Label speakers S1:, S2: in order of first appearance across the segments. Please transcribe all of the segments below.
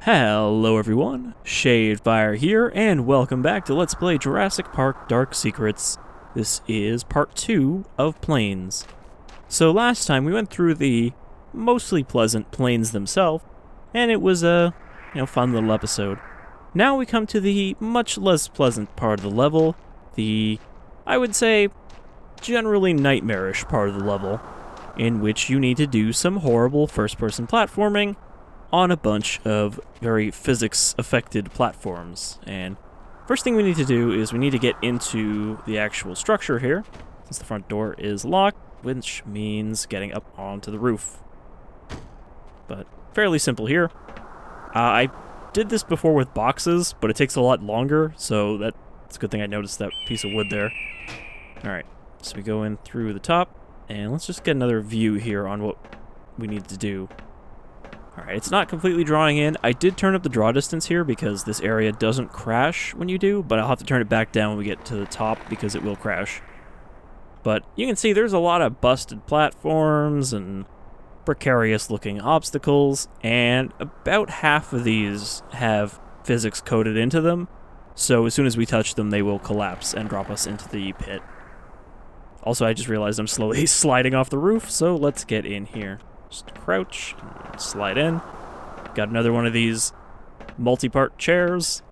S1: Hello everyone, Shadefire here, and welcome back to Let's Play Jurassic Park Dark Secrets. This is part 2 of Plains. So last time we went through the mostly pleasant plains themselves, and it was a, fun little episode. Now we come to the much less pleasant part of the level, the, I would say, generally nightmarish part of the level, in which you need to do some horrible first-person platforming on a bunch of very physics-affected platforms. And first thing we need to do is we need to get into the actual structure here, since the front door is locked, which means getting up onto the roof. But fairly simple here. I did this before with boxes, but it takes a lot longer, so that's a good thing I noticed that piece of wood there. Alright, so we go in through the top, and let's just get another view here on what we need to do. Alright, it's not completely drawing in. I did turn up the draw distance here because this area doesn't crash when you do, but I'll have to turn it back down when we get to the top because it will crash. But you can see there's a lot of busted platforms and precarious looking obstacles, and about half of these have physics coded into them, so as soon as we touch them they will collapse and drop us into the pit. Also, I just realized I'm slowly sliding off the roof, so let's get in here. Just crouch, and slide in. Got another one of these multi-part chairs,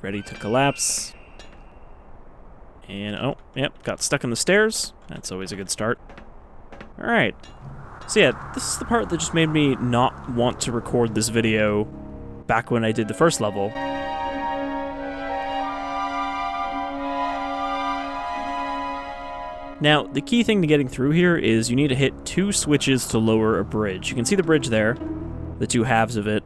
S1: ready to collapse. And, oh, yep, got stuck in the stairs. That's always a good start. Alright. So yeah, this is the part that just made me not want to record this video back when I did the first level. Now, the key thing to getting through here is you need to hit 2 switches to lower a bridge. You can see the bridge there, the 2 halves of it.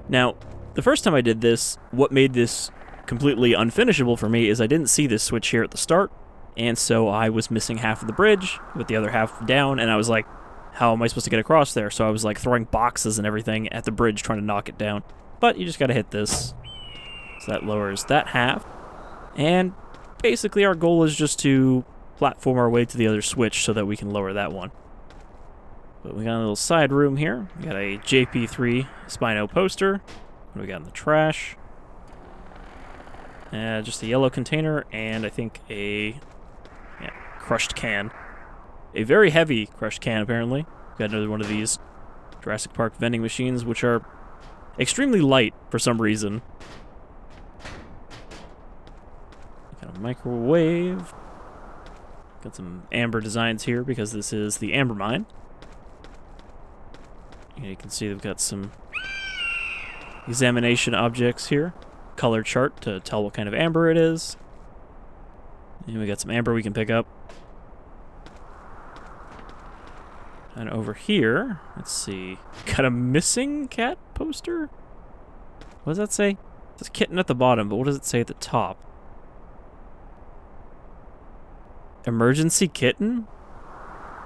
S1: Now, the first time I did this, what made this completely unfinishable for me is I didn't see this switch here at the start, and so I was missing half of the bridge with the other half down, and I was like, how am I supposed to get across there? So I was like throwing boxes and everything at the bridge trying to knock it down. But you just gotta hit this. So that lowers that half. And basically our goal is just to platform our way to the other switch so that we can lower that one. But we got a little side room here. We got a JP.2 Spino poster. What do we got in the trash? Just a yellow container and I think a crushed can. A very heavy crushed can, apparently. Got another one of these Jurassic Park vending machines, which are extremely light for some reason. Got a microwave. Got some amber designs here because this is the amber mine. And you can see they've got some examination objects here. Color chart to tell what kind of amber it is. And we got some amber we can pick up. And over here, let's see, got a missing cat poster? What does that say? It says kitten at the bottom, but what does it say at the top? Emergency kitten?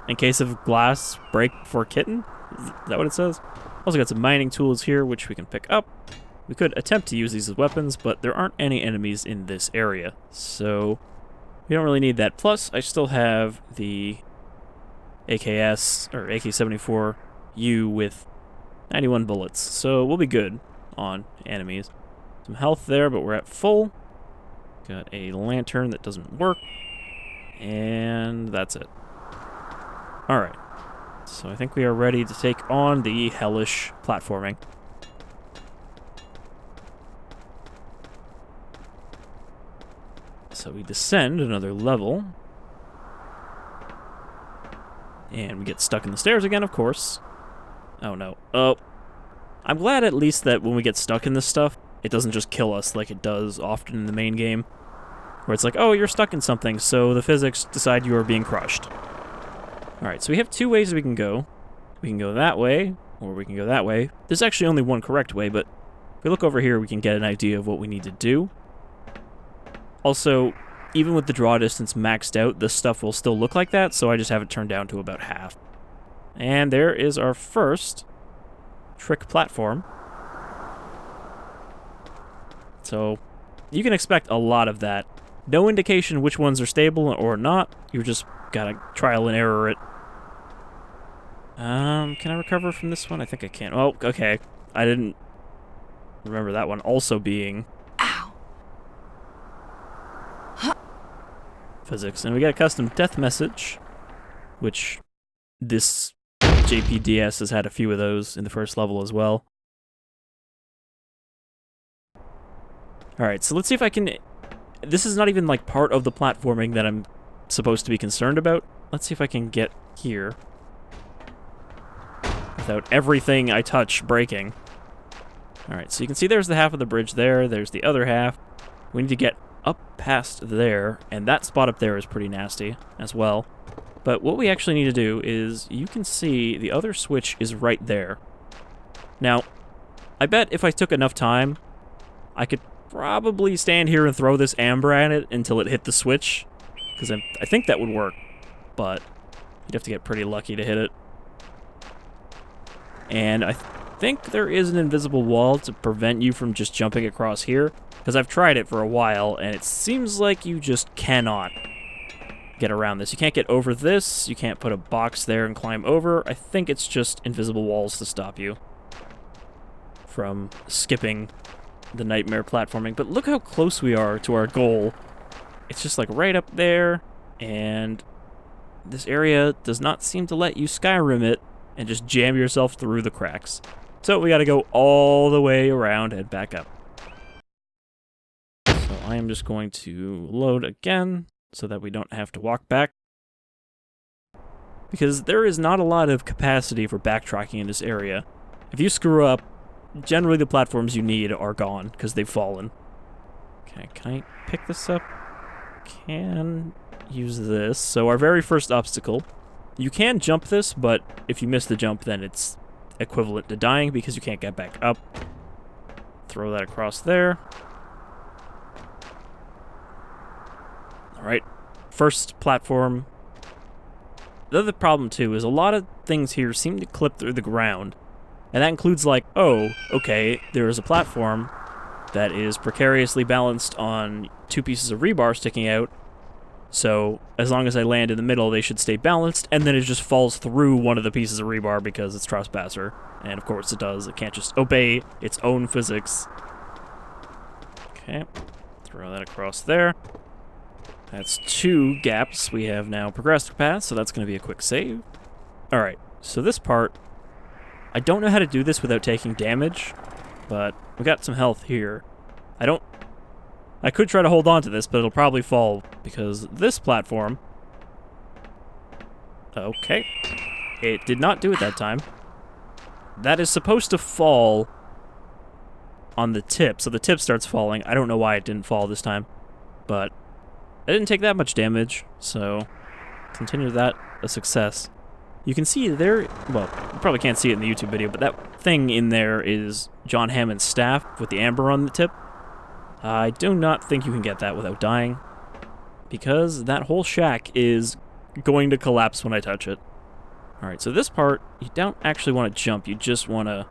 S1: In case of glass break for kitten? Is that what it says? Also got some mining tools here, which we can pick up. We could attempt to use these as weapons, but there aren't any enemies in this area, so we don't really need that. Plus, I still have the AKS, or AK-74U with 91 bullets, so we'll be good on enemies. Some health there, but we're at full. Got a lantern that doesn't work, and that's it. Alright, so I think we are ready to take on the hellish platforming. So we descend another level. And we get stuck in the stairs again, of course. Oh no. Oh. I'm glad at least that when we get stuck in this stuff, it doesn't just kill us like it does often in the main game. Where it's like, oh, you're stuck in something, so the physics decide you are being crushed. Alright, so we have 2 ways we can go. We can go that way, or we can go that way. There's actually only one correct way, but if we look over here, we can get an idea of what we need to do. Also, even with the draw distance maxed out, this stuff will still look like that, so I just have it turned down to about half. And there is our first trick platform. So, you can expect a lot of that. No indication which ones are stable or not, you just gotta trial and error it. Can I recover from this one? I think I can. Oh, okay. I didn't Remember that one also being...
S2: Ow.
S1: Physics. And we got a custom death message, which this JPDS has had a few of those in the first level as well. Alright, so let's see if I can... This is not even like part of the platforming that I'm supposed to be concerned about. Let's see if I can get here without everything I touch breaking. Alright, so you can see there's the half of the bridge there, there's the other half. We need to get up past there, and that spot up there is pretty nasty as well. But what we actually need to do is, you can see the other switch is right there. Now, I bet if I took enough time, I could probably stand here and throw this amber at it until it hit the switch, because I think that would work, but you'd have to get pretty lucky to hit it. And I think there is an invisible wall to prevent you from just jumping across here, because I've tried it for a while, and it seems like you just cannot get around this. You can't get over this, you can't put a box there and climb over. I think it's just invisible walls to stop you from skipping the nightmare platforming. But look how close we are to our goal. It's just like right up there, and this area does not seem to let you Skyrim it and just jam yourself through the cracks. So we gotta go all the way around and back up. So I am just going to load again so that we don't have to walk back, because there is not a lot of capacity for backtracking in this area. If you screw up, generally the platforms you need are gone because they've fallen. Okay, can I pick this up? Can use this. So our very first obstacle. You can jump this, but if you miss the jump, then it's equivalent to dying because you can't get back up. Throw that across there. Alright, first platform. The other problem, too, is a lot of things here seem to clip through the ground. And that includes, like, oh, okay, there is a platform that is precariously balanced on 2 pieces of rebar sticking out. So, as long as I land in the middle, they should stay balanced, and then it just falls through one of the pieces of rebar because it's Trespasser. And of course it does. It can't just obey its own physics. Okay, throw that across there. That's 2 gaps. We have now progressed past, so that's going to be a quick save. Alright, so this part, I don't know how to do this without taking damage, but we got some health here. I could try to hold on to this, but it'll probably fall, because this platform... Okay. It did not do it that time. That is supposed to fall on the tip, so the tip starts falling. I don't know why it didn't fall this time, but I didn't take that much damage, so consider that a success. You can see there, well, you probably can't see it in the YouTube video, but that thing in there is John Hammond's staff with the amber on the tip. I do not think you can get that without dying, because that whole shack is going to collapse when I touch it. Alright, so this part, you don't actually want to jump, you just want to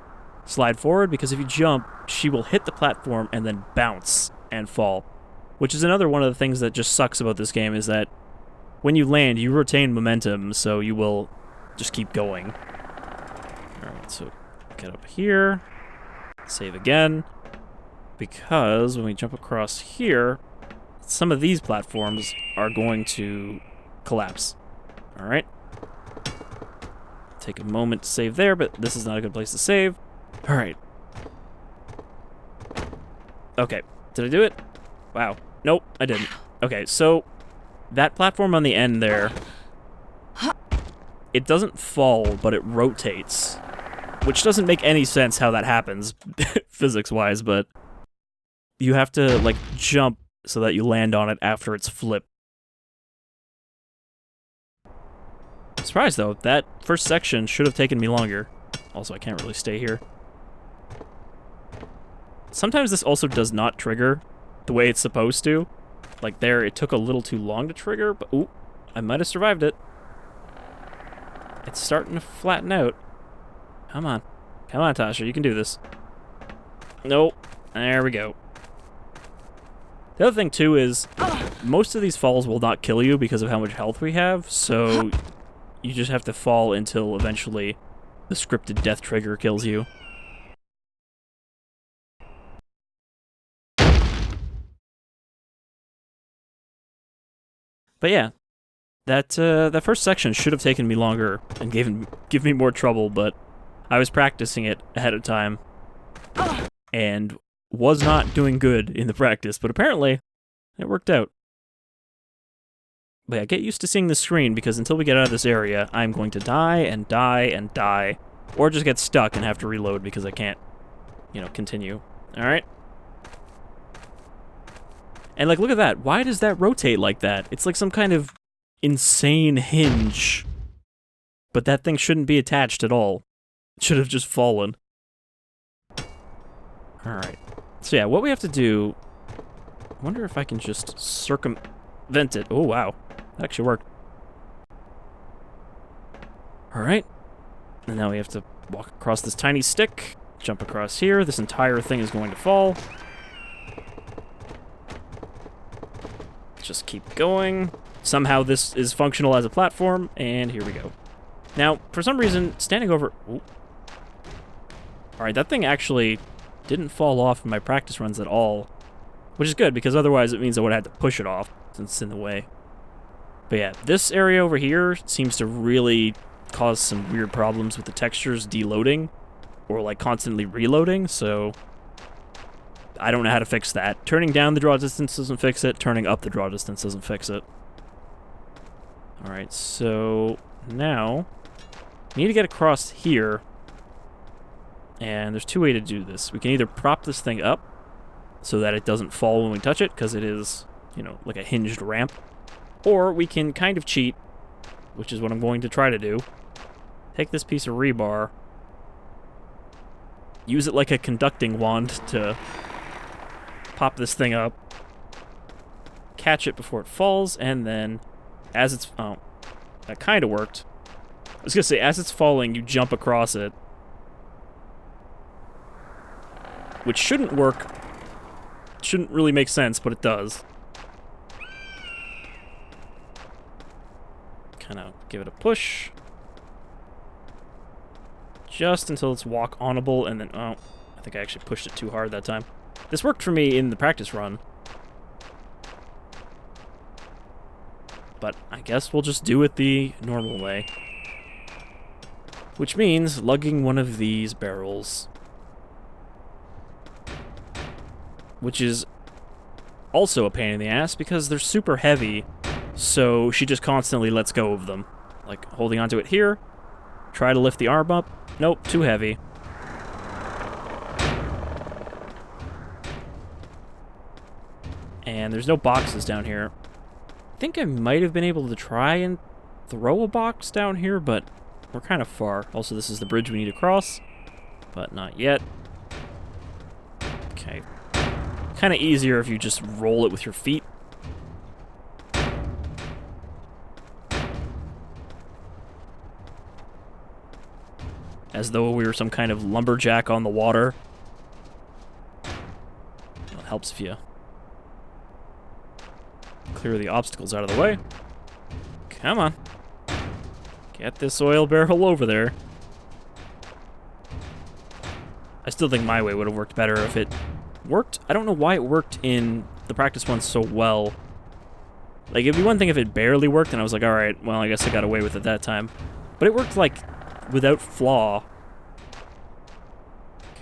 S1: slide forward, because if you jump, she will hit the platform and then bounce and fall. Which is another one of the things that just sucks about this game, is that when you land, you retain momentum, so you will just keep going. Alright, so get up here, save again, because when we jump across here, some of these platforms are going to collapse. Alright. Take a moment to save there, but this is not a good place to save. Alright. Okay, did I do it? Wow. Nope, I didn't. Okay, so that platform on the end there, it doesn't fall, but it rotates, which doesn't make any sense how that happens, physics-wise, but you have to, like, jump so that you land on it after it's flipped. Surprised, though. That first section should have taken me longer. Also, I can't really stay here. Sometimes this also does not trigger the way it's supposed to. Like there, it took a little too long to trigger, but ooh, I might have survived it. It's starting to flatten out. Come on. Come on, Tasha, you can do this. Nope. There we go. The other thing, too, is most of these falls will not kill you because of how much health we have, so you just have to fall until eventually the scripted death trigger kills you. But yeah, that first section should have taken me longer and give me more trouble, but I was practicing it ahead of time and was not doing good in the practice, but apparently it worked out. But yeah, get used to seeing the screen, because until we get out of this area, I'm going to die and die and die, or just get stuck and have to reload because I can't, continue. Alright? And like, look at that. Why does that rotate like that? It's like some kind of insane hinge. But that thing shouldn't be attached at all. It should have just fallen. Alright. So yeah, what we have to do... I wonder if I can just circumvent it. Oh, wow. That actually worked. Alright. And now we have to walk across this tiny stick. Jump across here. This entire thing is going to fall. Just keep going. Somehow this is functional as a platform, and here we go. Now, for some reason, standing over... Alright, that thing actually didn't fall off in my practice runs at all. Which is good, because otherwise it means I would have had to push it off, since it's in the way. But yeah, this area over here seems to really cause some weird problems with the textures deloading, or like constantly reloading, so I don't know how to fix that. Turning down the draw distance doesn't fix it, turning up the draw distance doesn't fix it. Alright, so now we need to get across here, and there's two ways to do this. We can either prop this thing up so that it doesn't fall when we touch it, because it is, like a hinged ramp, or we can kind of cheat, which is what I'm going to try to do. Take this piece of rebar, use it like a conducting wand to pop this thing up, catch it before it falls, and then as it's... Oh, that kind of worked. I was going to say, as it's falling, you jump across it. Which shouldn't work. Shouldn't really make sense, but it does. Kind of give it a push. Just until it's walk-onable, and then... Oh, I think I actually pushed it too hard that time. This worked for me in the practice run. But I guess we'll just do it the normal way. Which means lugging one of these barrels. Which is also a pain in the ass, because they're super heavy, so she just constantly lets go of them. Like, holding onto it here, try to lift the arm up, nope, too heavy. And there's no boxes down here. I think I might have been able to try and throw a box down here, but we're kind of far. Also, this is the bridge we need to cross, but not yet. Okay. Kind of easier if you just roll it with your feet. As though we were some kind of lumberjack on the water. It helps if you clear the obstacles out of the way. Come on. Get this oil barrel over there. I still think my way would have worked better if it worked. I don't know why it worked in the practice one so well. Like, it'd be one thing if it barely worked and I was like, alright, well, I guess I got away with it that time. But it worked, like, without flaw.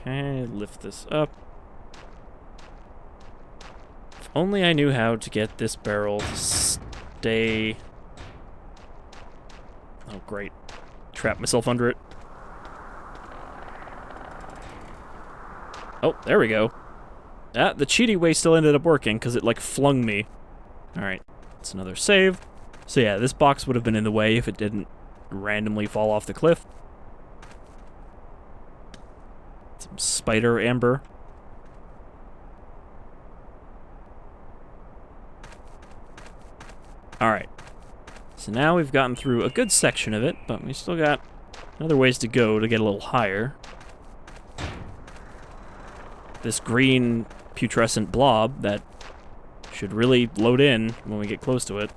S1: Okay, lift this up. If only I knew how to get this barrel to stay... Oh, great. Trap myself under it. Oh, there we go. Ah, the cheaty way still ended up working, because it, like, flung me. Alright, that's another save. So yeah, this box would have been in the way if it didn't randomly fall off the cliff. Some spider amber. Alright. So now we've gotten through a good section of it, but we still got other ways to go to get a little higher. This green putrescent blob that should really load in when we get close to it.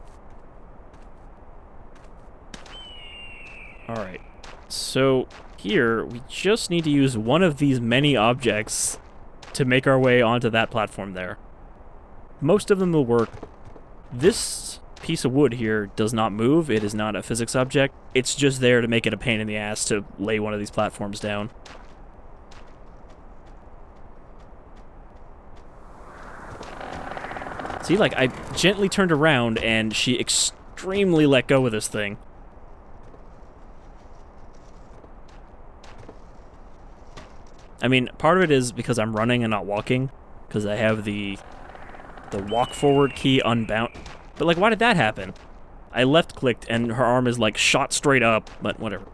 S1: Alright, so here we just need to use one of these many objects to make our way onto that platform there. Most of them will work. This piece of wood here does not move. It is not a physics object. It's just there to make it a pain in the ass to lay one of these platforms down. See, like, I gently turned around and she extremely let go of this thing. I mean, part of it is because I'm running and not walking, because I have the walk forward key unbound. But, like, why did that happen? I left-clicked and her arm is, like, shot straight up, but whatever.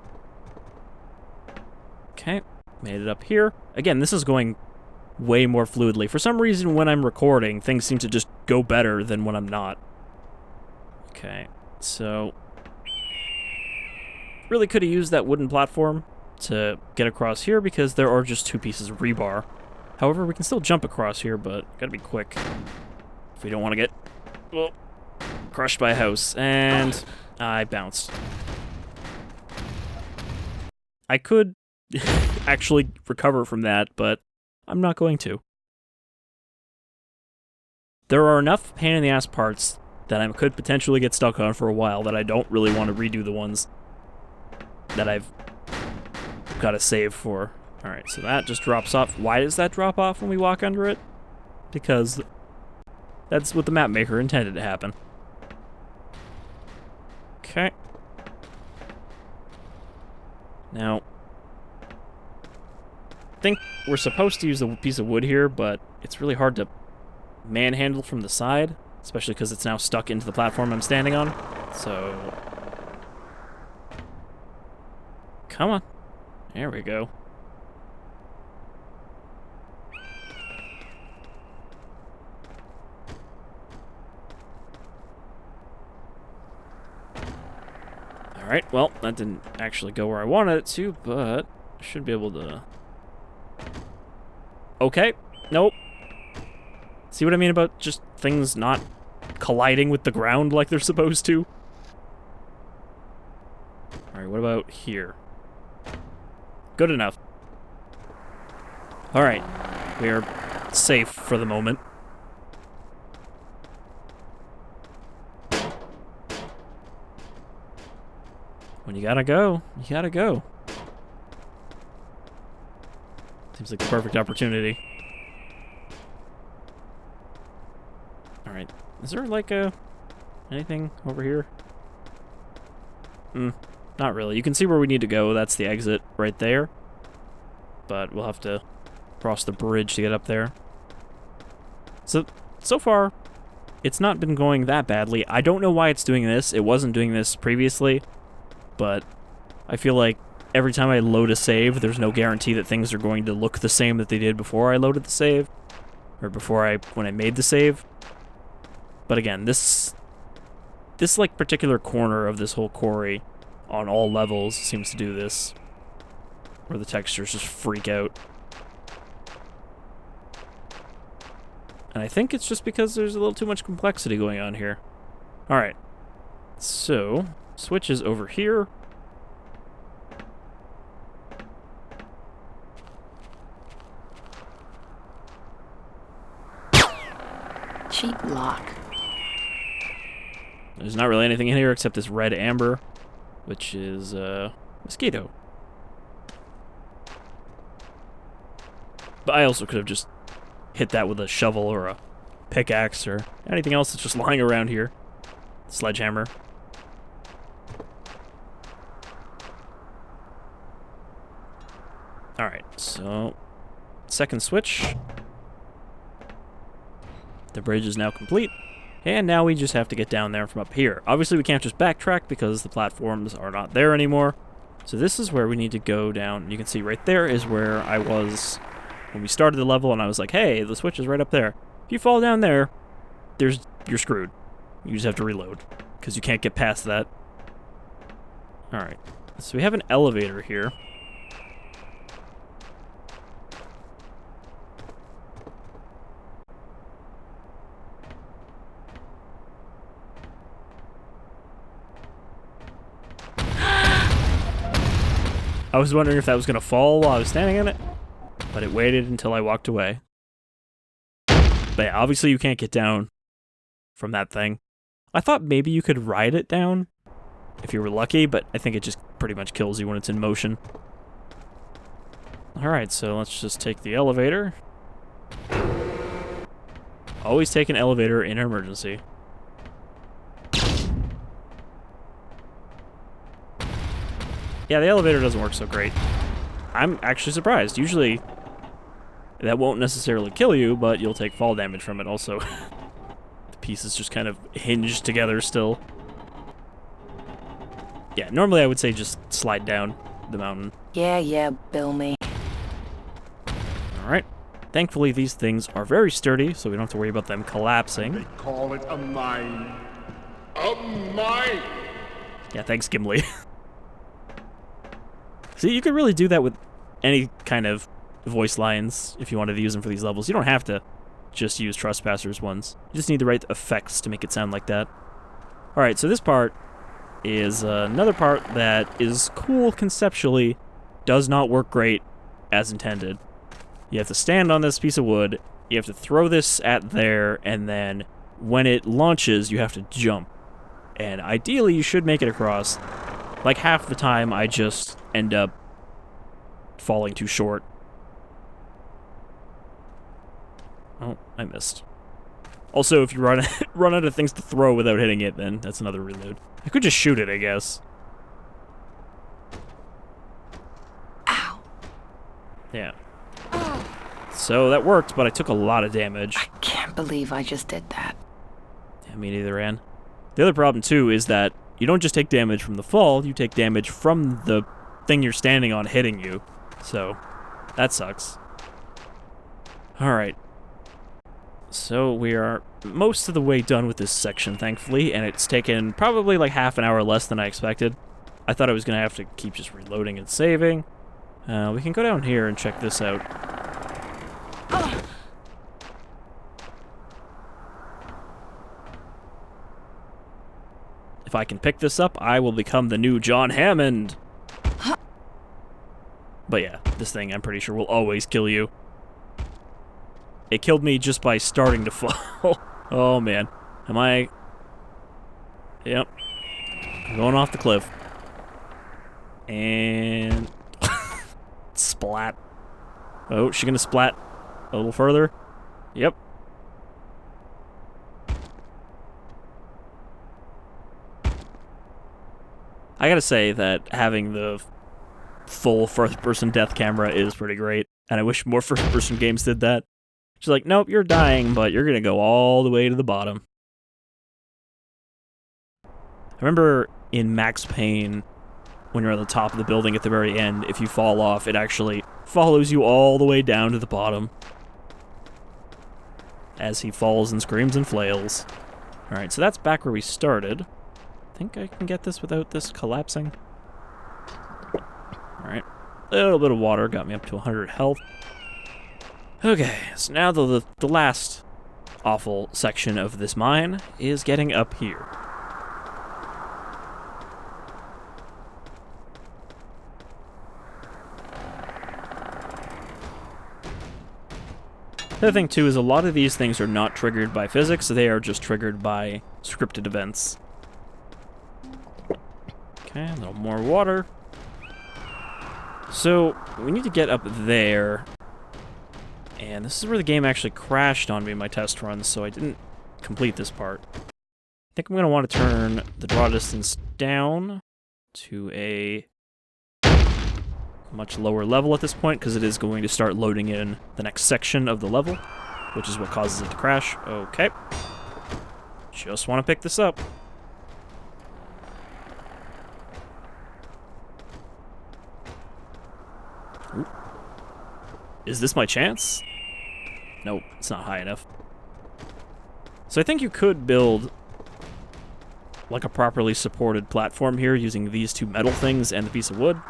S1: Okay, made it up here. Again, this is going way more fluidly. For some reason, when I'm recording, things seem to just go better than when I'm not. Okay, so really could have used that wooden platform to get across here because there are just 2 pieces of rebar. However, we can still jump across here, but gotta be quick if we don't want to get, well, crushed by a house. And I bounced. I could actually recover from that, but I'm not going to. There are enough pain-in-the-ass parts that I could potentially get stuck on for a while that I don't really want to redo the ones that I've got to save for. Alright, so that just drops off. Why does that drop off when we walk under it? Because that's what the map maker intended to happen. Okay. Now, I think we're supposed to use the piece of wood here, but it's really hard to manhandle from the side, especially because it's now stuck into the platform I'm standing on. So, come on. There we go. Alright, well, that didn't actually go where I wanted it to, but I should be able to... Okay, nope. See what I mean about just things not colliding with the ground like they're supposed to? Alright, what about here? Good enough. Alright, we are safe for the moment. When you gotta go, you gotta go. Seems like the perfect opportunity. Alright, is there like anything over here? Not really. You can see where we need to go. That's the exit right there. But we'll have to cross the bridge to get up there. So far, it's not been going that badly. I don't know why it's doing this. It wasn't doing this previously. But I feel like every time I load a save, there's no guarantee that things are going to look the same that they did before I loaded the save. Or when I made the save. But again, this like particular corner of this whole quarry on all levels seems to do this. Where the textures just freak out. And I think it's just because there's a little too much complexity going on here. Alright. So, switch is over here.
S2: Cheap lock.
S1: There's not really anything in here except this red amber, which is, mosquito. But I also could have just hit that with a shovel or a pickaxe or anything else that's just lying around here. Sledgehammer. Alright, so second switch. The bridge is now complete. And now we just have to get down there from up here. Obviously we can't just backtrack because the platforms are not there anymore. So this is where we need to go down. You can see right there is where I was when we started the level and I was like, hey, the switch is right up there. If you fall down there, you're screwed. You just have to reload because you can't get past that. Alright, so we have an elevator here. I was wondering if that was going to fall while I was standing in it, but it waited until I walked away. But yeah, obviously you can't get down from that thing I thought maybe you could ride it down if you were lucky, but I think it just pretty much kills you when it's in motion. Alright, so let's just take the elevator. Always take an elevator in an emergency. Yeah, the elevator doesn't work so great. I'm actually surprised. Usually, that won't necessarily kill you, but you'll take fall damage from it also. The pieces just kind of hinge together still. Yeah, normally I would say just slide down the mountain.
S2: Yeah, bill me.
S1: Alright. Thankfully, these things are very sturdy, so we don't have to worry about them collapsing.
S3: They call it a mine. A mine!
S1: Yeah, thanks, Gimli. See, you could really do that with any kind of voice lines if you wanted to use them for these levels. You don't have to just use Trespasser's ones. You just need the right effects to make it sound like that. Alright, so this part is another part that is cool conceptually, does not work great as intended. You have to stand on this piece of wood, you have to throw this at there, and then when it launches, you have to jump. And ideally, you should make it across. Like, half the time, I just end up falling too short. Oh, I missed. Also, if you run out of things to throw without hitting it, then that's another reload. I could just shoot it, I guess.
S2: Ow.
S1: Yeah. So that worked, but I took a lot of damage.
S2: I can't believe I just did that.
S1: Yeah, me neither, Ann. The other problem, too, is that you don't just take damage from the fall, you take damage from the thing you're standing on hitting you. So, that sucks. Alright. So, we are most of the way done with this section, thankfully, and it's taken probably like half an hour less than I expected. I thought I was going to have to keep just reloading and saving. We can go down here and check this out. If I can pick this up, I will become the new John Hammond. But yeah, this thing I'm pretty sure will always kill you. It killed me just by starting to fall. Oh man. Am I... Yep. I'm going off the cliff. And... Splat. Oh, is she gonna splat a little further? Yep. I gotta say that having the full first-person death camera is pretty great, and I wish more first-person games did that. She's like, nope, you're dying, but you're gonna go all the way to the bottom. I remember in Max Payne, when you're on the top of the building at the very end, if you fall off, it actually follows you all the way down to the bottom as he falls and screams and flails. Alright, so that's back where we started. I think I can get this without this collapsing. Alright. A little bit of water got me up to 100 health. Okay, so now the last awful section of this mine is getting up here. The other thing, too, is a lot of these things are not triggered by physics, they are just triggered by scripted events. Okay, a little more water. So, we need to get up there. And this is where the game actually crashed on me in my test run, so I didn't complete this part. I think I'm going to want to turn the draw distance down to a much lower level at this point, because it is going to start loading in the next section of the level, which is what causes it to crash. Okay. Just want to pick this up. Ooh. Is this my chance? Nope, it's not high enough. So I think you could build like a properly supported platform here using these two metal things and the piece of wood.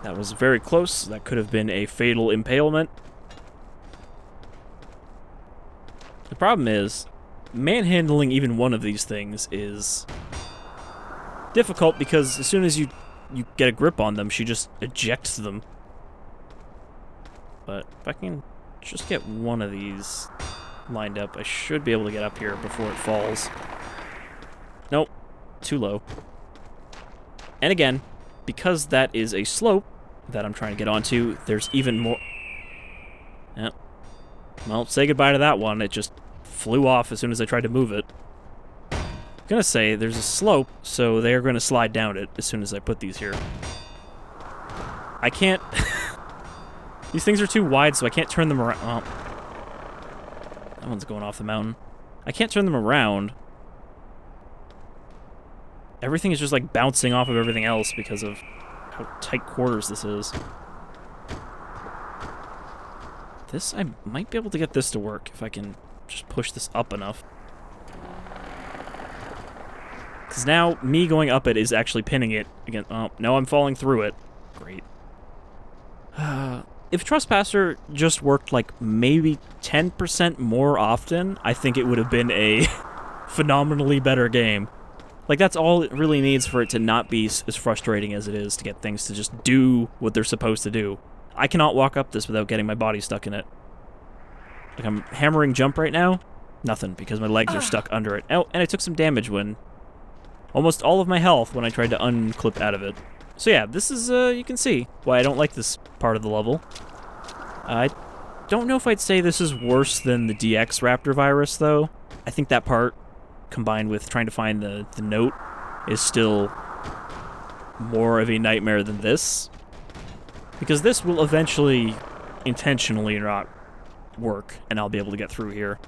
S1: That was very close. That could have been a fatal impalement. The problem is, manhandling even one of these things is difficult because as soon as you get a grip on them, she just ejects them. But if I can just get one of these lined up. I should be able to get up here before it falls. Nope. Too low. And again, because that is a slope that I'm trying to get onto, there's even more... Yep. Well, say goodbye to that one. It just flew off as soon as I tried to move it. I'm gonna say there's a slope, so they're gonna slide down it as soon as I put these here. I can't... These things are too wide, so I can't turn them around. Oh. That one's going off the mountain. I can't turn them around. Everything is just like bouncing off of everything else because of how tight quarters this is. This, I might be able to get this to work if I can just push this up enough. Because now, me going up it is actually pinning it again. Oh, no, I'm falling through it. Great. If Trespasser just worked like maybe 10% more often, I think it would have been a phenomenally better game. Like, that's all it really needs for it to not be as frustrating as it is to get things to just do what they're supposed to do. I cannot walk up this without getting my body stuck in it. Like, I'm hammering jump right now. Nothing, because my legs are stuck under it. Oh, and I took some damage when... Almost all of my health when I tried to unclip out of it. So yeah, this is, you can see why I don't like this part of the level. I don't know if I'd say this is worse than the DX Raptor virus, though. I think that part, combined with trying to find the note, is still more of a nightmare than this. Because this will eventually, intentionally not work, and I'll be able to get through here.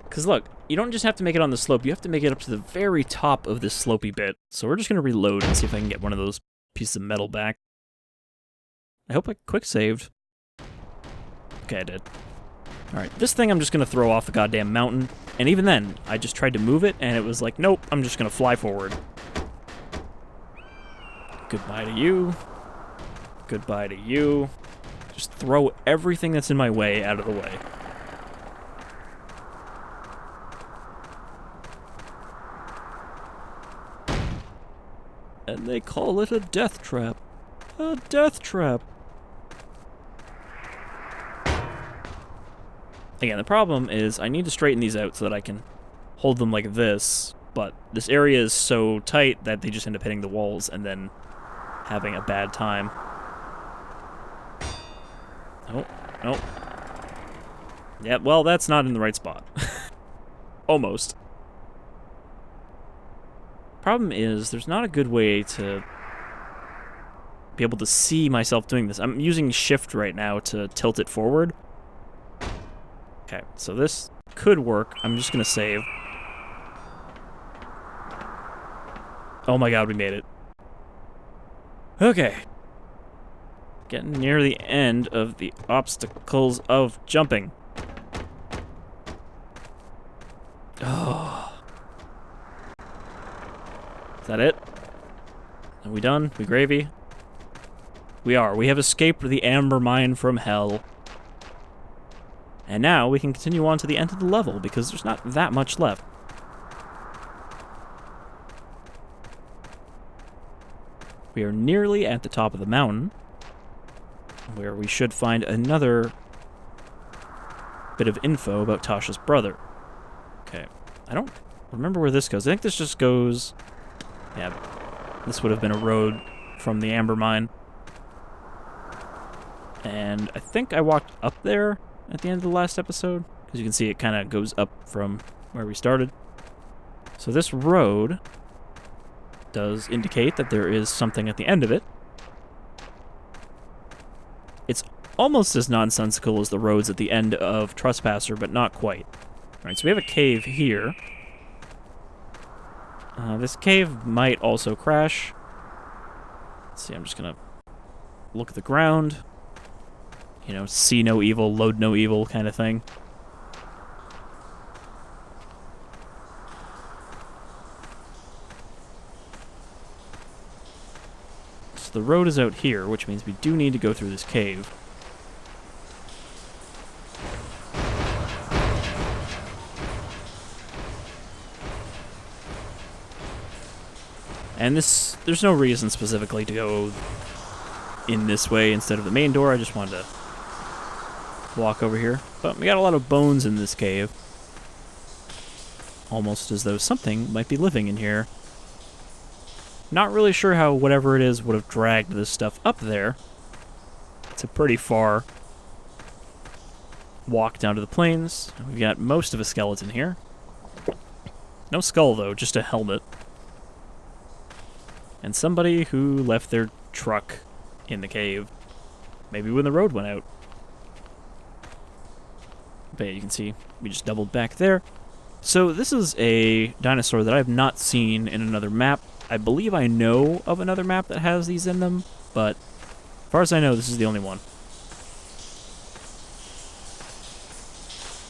S1: Because look, you don't just have to make it on the slope, you have to make it up to the very top of this slopey bit. So we're just going to reload and see if I can get one of those pieces of metal back. I hope I quick saved. Okay, I did. Alright, this thing I'm just going to throw off the goddamn mountain. And even then, I just tried to move it, and it was like, nope, I'm just going to fly forward. Goodbye to you. Goodbye to you. Just throw everything that's in my way out of the way. And they call it a death trap. A death trap. Again, the problem is I need to straighten these out so that I can hold them like this, but this area is so tight that they just end up hitting the walls and then having a bad time. Oh, oh. Yeah, well, that's not in the right spot. Almost. Problem is, there's not a good way to be able to see myself doing this. I'm using shift right now to tilt it forward. Okay, so this could work. I'm just gonna save. Oh my god, we made it. Okay. Getting near the end of the obstacles of jumping. Oh. Is that it? Are we done? We gravy? We are. We have escaped the amber mine from hell. And now we can continue on to the end of the level, because there's not that much left. We are nearly at the top of the mountain, where we should find another bit of info about Tasha's brother. Okay. I don't remember where this goes. I think this just goes... Yeah, this would have been a road from the amber mine. And I think I walked up there at the end of the last episode, because you can see it kind of goes up from where we started. So this road does indicate that there is something at the end of it. It's almost as nonsensical as the roads at the end of Trespasser, but not quite. Alright, so we have a cave here. This cave might also crash. Let's see, I'm just gonna look at the ground. You know, see no evil, load no evil kind of thing. So the road is out here, which means we do need to go through this cave. And this, there's no reason specifically to go in this way instead of the main door. I just wanted to walk over here. But we got a lot of bones in this cave. Almost as though something might be living in here. Not really sure how whatever it is would have dragged this stuff up there. It's a pretty far walk down to the plains. We've got most of a skeleton here. No skull, though, just a helmet. And somebody who left their truck in the cave. Maybe when the road went out. But yeah, you can see we just doubled back there. So this is a dinosaur that I have not seen in another map. I believe I know of another map that has these in them, but as far as I know, this is the only one.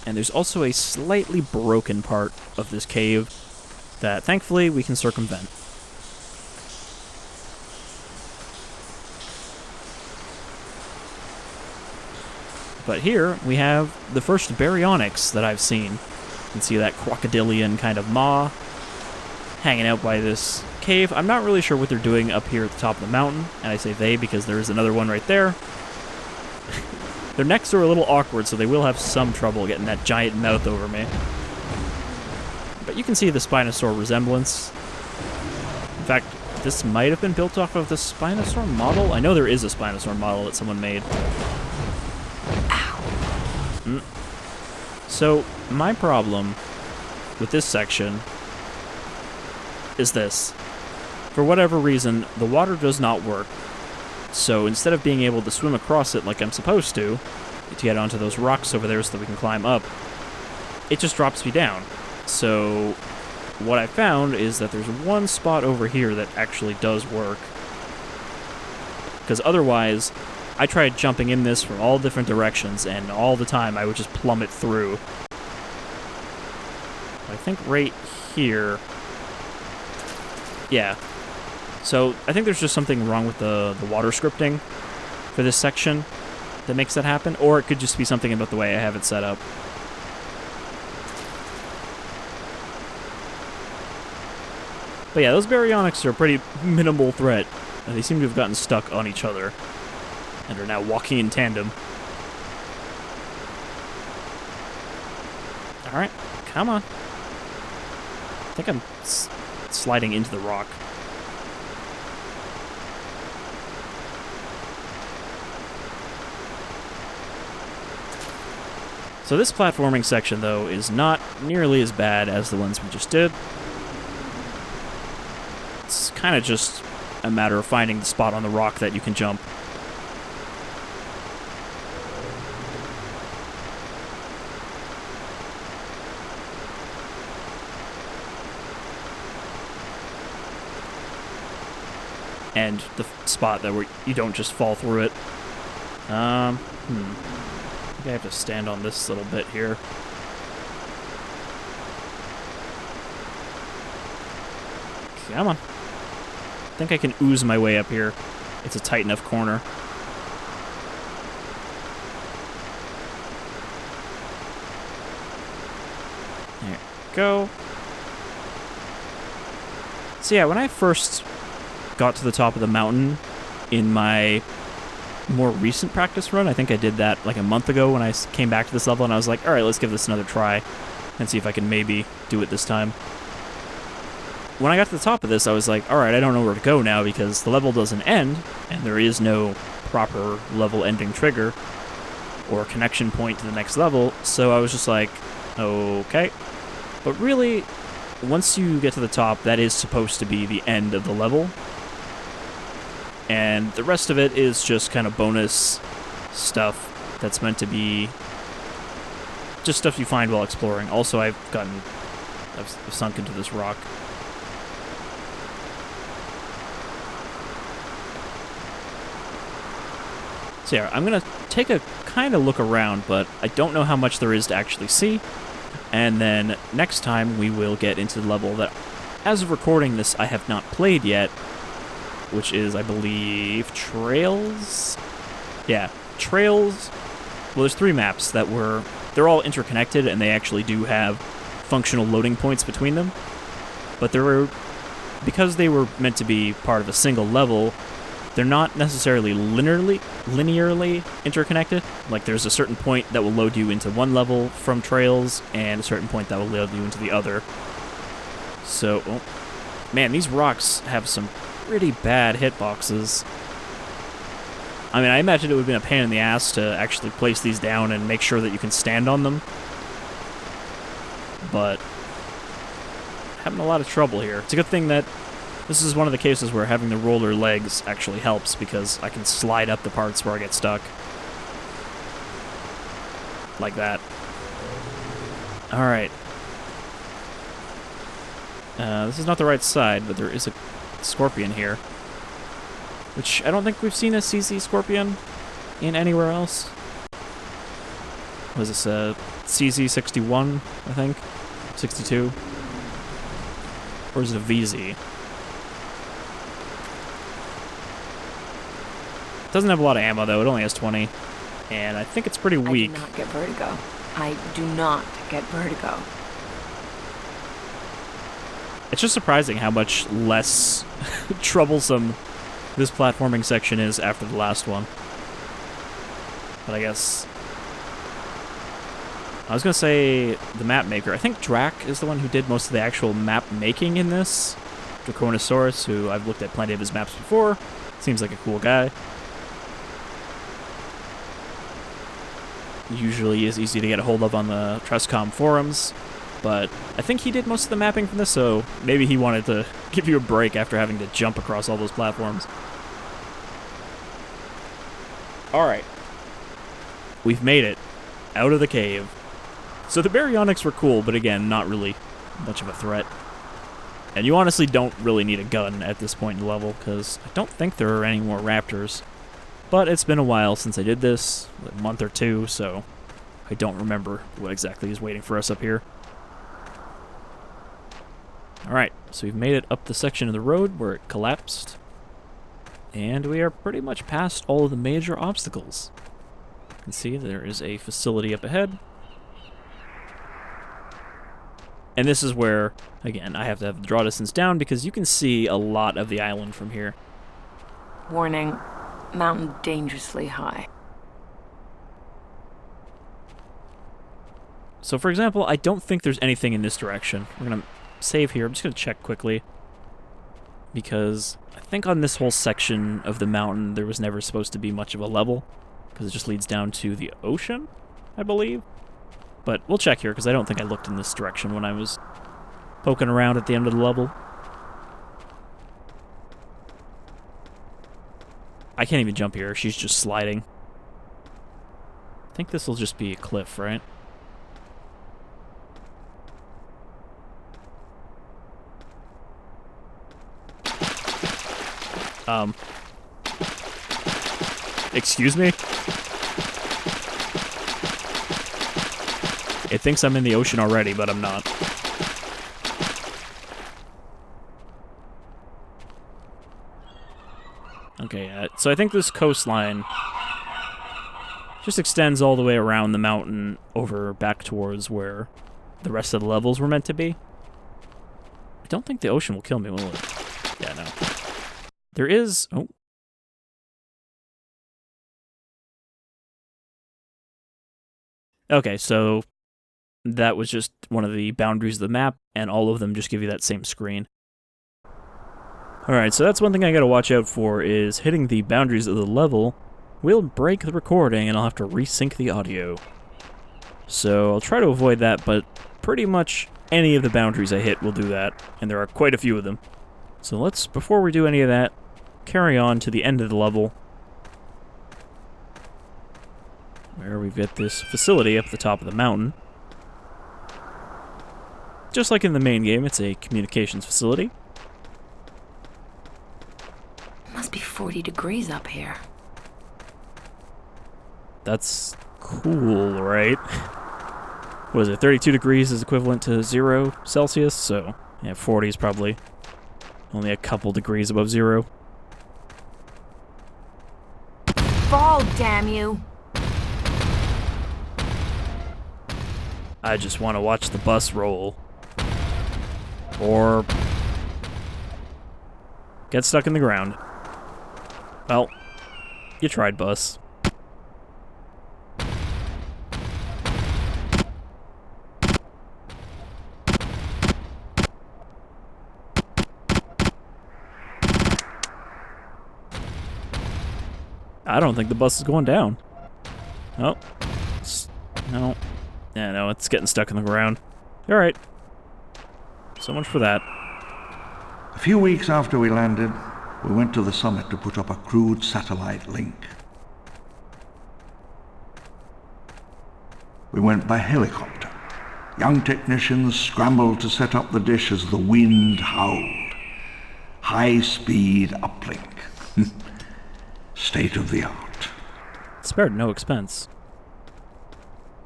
S1: And there's also a slightly broken part of this cave that, thankfully, we can circumvent. But here, we have the first baryonyx that I've seen. You can see that crocodilian kind of maw hanging out by this cave. I'm not really sure what they're doing up here at the top of the mountain, and I say they because there is another one right there. Their necks are a little awkward, so they will have some trouble getting that giant mouth over me. But you can see the Spinosaur resemblance. In fact, this might have been built off of the Spinosaur model. I know there is a Spinosaur model that someone made. Ow. So, my problem with this section is this. For whatever reason, the water does not work. So instead of being able to swim across it like I'm supposed to get onto those rocks over there so that we can climb up, it just drops me down. So what I found is that there's one spot over here that actually does work. Because otherwise, I tried jumping in this from all different directions, and all the time I would just plummet through. I think right here... Yeah. So, I think there's just something wrong with the water scripting for this section that makes that happen, or it could just be something about the way I have it set up. But yeah, those baryonyx are a pretty minimal threat, and they seem to have gotten stuck on each other, and are now walking in tandem. Alright, come on. I think I'm sliding into the rock. So this platforming section, though, is not nearly as bad as the ones we just did. It's kind of just a matter of finding the spot on the rock that you can jump. And the spot that where you don't just fall through it. I think I have to stand on this little bit here. Come on. I think I can ooze my way up here. It's a tight enough corner. There we go. So yeah, when I first got to the top of the mountain in my more recent practice run, I think I did that like a month ago when I came back to this level, and I was like, alright, let's give this another try and see if I can maybe do it this time. When I got to the top of this, I was like, alright, I don't know where to go now because the level doesn't end, and there is no proper level ending trigger or connection point to the next level, so I was just like, okay. But really, once you get to the top, that is supposed to be the end of the level. And the rest of it is just kind of bonus stuff that's meant to be just stuff you find while exploring. Also, I've sunk into this rock. So yeah, I'm going to take a kind of look around, but I don't know how much there is to actually see. And then next time we will get into the level that, as of recording this, I have not played yet, which is, I believe, Trails? Yeah, Trails. Well, there's 3 maps that they're all interconnected, and they actually do have functional loading points between them. But because they were meant to be part of a single level, they're not necessarily linearly interconnected. Like, there's a certain point that will load you into one level from trails, and a certain point that will load you into the other. So, oh, man, these rocks have some pretty bad hitboxes. I mean, I imagine it would have been a pain in the ass to actually place these down and make sure that you can stand on them. But having a lot of trouble here. It's a good thing that this is one of the cases where having the roller legs actually helps, because I can slide up the parts where I get stuck. Like that. Alright. This is not the right side, but there is a scorpion here. Which I don't think we've seen a CZ scorpion in anywhere else. Was this a CZ61, I think? 62? Or is it a VZ? It doesn't have a lot of ammo, though. It only has 20. And I think it's pretty weak.
S2: I do not get vertigo. I do not get vertigo.
S1: It's just surprising how much less troublesome this platforming section is after the last one. But I guess... I was going to say the map maker. I think Drac is the one who did most of the actual map making in this. Draconosaurus, who I've looked at plenty of his maps before. Seems like a cool guy. Usually is easy to get a hold of on the Trescom forums. But I think he did most of the mapping for this, so maybe he wanted to give you a break after having to jump across all those platforms. Alright. We've made it. Out of the cave. So the baryonyx were cool, but again, not really much of a threat. And you honestly don't really need a gun at this point in the level, because I don't think there are any more raptors. But it's been a while since I did this, a month or two, so I don't remember what exactly is waiting for us up here. Alright, so we've made it up the section of the road where it collapsed. And we are pretty much past all of the major obstacles. You can see there is a facility up ahead. And this is where, again, I have to have the draw distance down because you can see a lot of the island from here.
S2: Warning, mountain dangerously high.
S1: So for example, I don't think there's anything in this direction. We're going to save here. I'm just going to check quickly. Because I think on this whole section of the mountain, there was never supposed to be much of a level. Because it just leads down to the ocean, I believe. But we'll check here, because I don't think I looked in this direction when I was poking around at the end of the level. I can't even jump here. She's just sliding. I think this will just be a cliff, right? Excuse me? It thinks I'm in the ocean already, but I'm not. Okay, so I think this coastline just extends all the way around the mountain over back towards where the rest of the levels were meant to be. I don't think the ocean will kill me, will it? Yeah, no. There is... Oh. Okay, so that was just one of the boundaries of the map, and all of them just give you that same screen. Alright, so that's one thing I gotta watch out for, is hitting the boundaries of the level will break the recording, and I'll have to resync the audio. So I'll try to avoid that, but pretty much any of the boundaries I hit will do that, and there are quite a few of them. So let's, before we do any of that, carry on to the end of the level, where we've got this facility up the top of the mountain. Just like in the main game, it's a communications facility.
S2: It must be 40 degrees up here.
S1: That's cool, right? What is it, 32 degrees is equivalent to 0 Celsius, so yeah, 40 is probably only a couple degrees above 0.
S2: Fall, damn you!
S1: I just want to watch the bus roll. Or get stuck in the ground. Well, you tried, bus. I don't think the bus is going down. Oh. No. Yeah, no, it's getting stuck in the ground. Alright. So much for that.
S4: A few weeks after we landed, we went to the summit to put up a crude satellite link. We went by helicopter. Young technicians scrambled to set up the dish as the wind howled. High-speed uplink. State of the art.
S1: Spared no expense.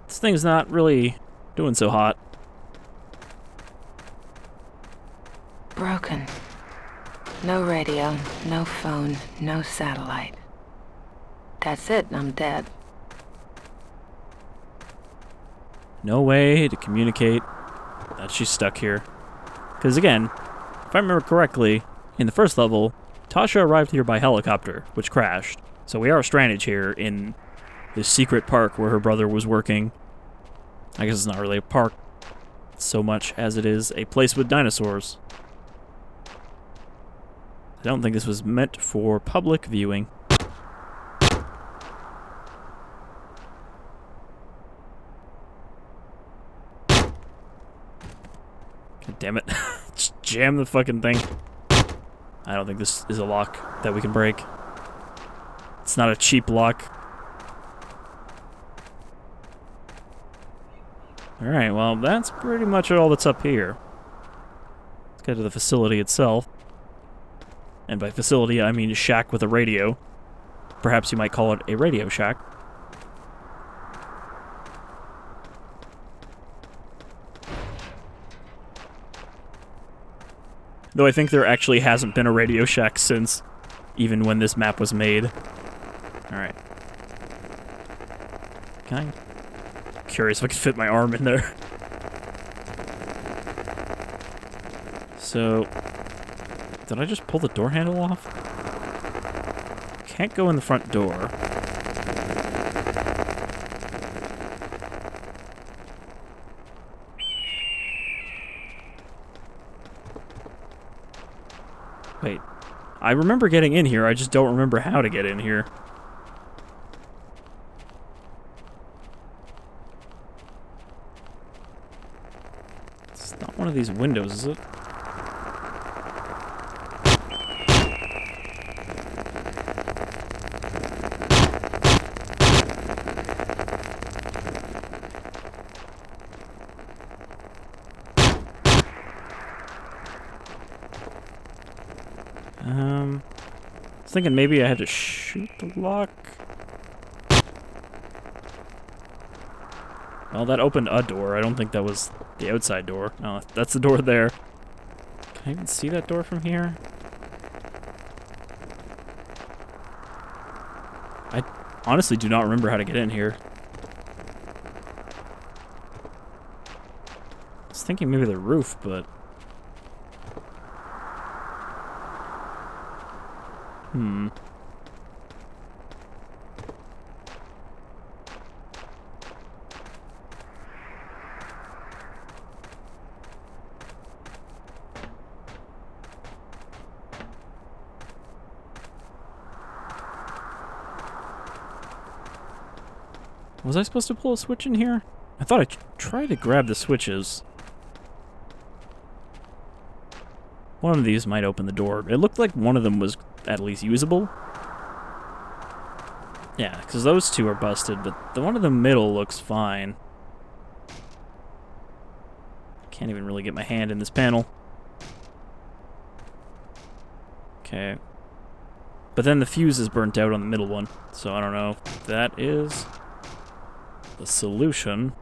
S1: This thing's not really doing so hot.
S2: Broken. No radio, no phone, no satellite. That's it, I'm dead.
S1: No way to communicate that she's stuck here. Because again, if I remember correctly, in the first level, Tasha arrived here by helicopter, which crashed. So we are stranded here in this secret park where her brother was working. I guess it's not really a park so much as it is a place with dinosaurs. I don't think this was meant for public viewing. God damn it. Just jam the fucking thing. I don't think this is a lock that we can break. It's not a cheap lock. Alright, well, that's pretty much all that's up here. Let's get to the facility itself. And by facility, I mean a shack with a radio. Perhaps you might call it a radio shack. Though I think there actually hasn't been a Radio Shack since even when this map was made. Alright. I'm curious if I could fit my arm in there. So, did I just pull the door handle off? Can't go in the front door. Wait, I remember getting in here, I just don't remember how to get in here. It's not one of these windows, is it? I was thinking maybe I had to shoot the lock. Well, that opened a door. I don't think that was the outside door. No, that's the door there. Can I even see that door from here? I honestly do not remember how to get in here. I was thinking maybe the roof, but... Was I supposed to pull a switch in here? I thought I tried to grab the switches. One of these might open the door. It looked like one of them was at least usable. Yeah, because those two are busted, but the one in the middle looks fine. Can't even really get my hand in this panel. Okay. But then the fuse is burnt out on the middle one, so I don't know if that is the solution.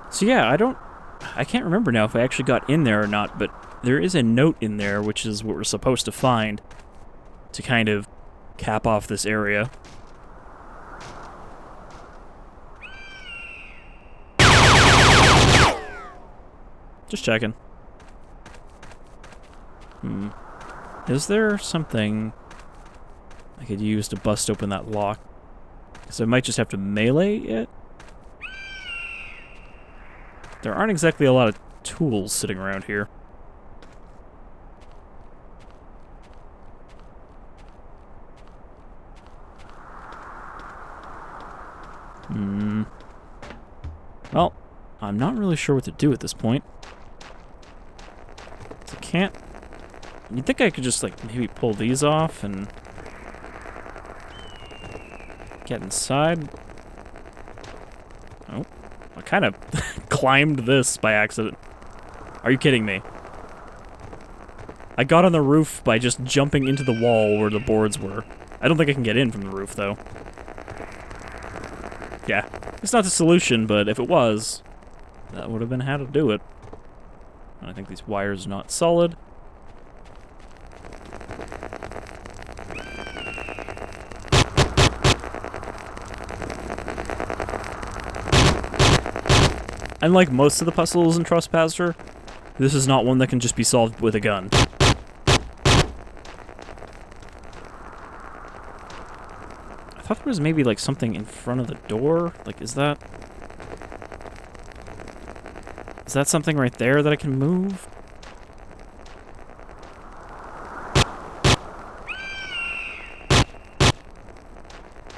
S1: So yeah, I can't remember now if I actually got in there or not, but there is a note in there, which is what we're supposed to find to kind of cap off this area. Just checking. Is there something I could use to bust open that lock? Because I might just have to melee it? There aren't exactly a lot of tools sitting around here. Well, I'm not really sure what to do at this point. I can't... You'd think I could just, like, maybe pull these off and... get inside. Oh, I kind of climbed this by accident. Are you kidding me? I got on the roof by just jumping into the wall where the boards were. I don't think I can get in from the roof, though. Yeah, it's not the solution, but if it was, that would have been how to do it. And I think these wires are not solid. Unlike most of the puzzles in Trespasser, this is not one that can just be solved with a gun. I thought there was maybe like something in front of the door. Like, is that something right there that I can move?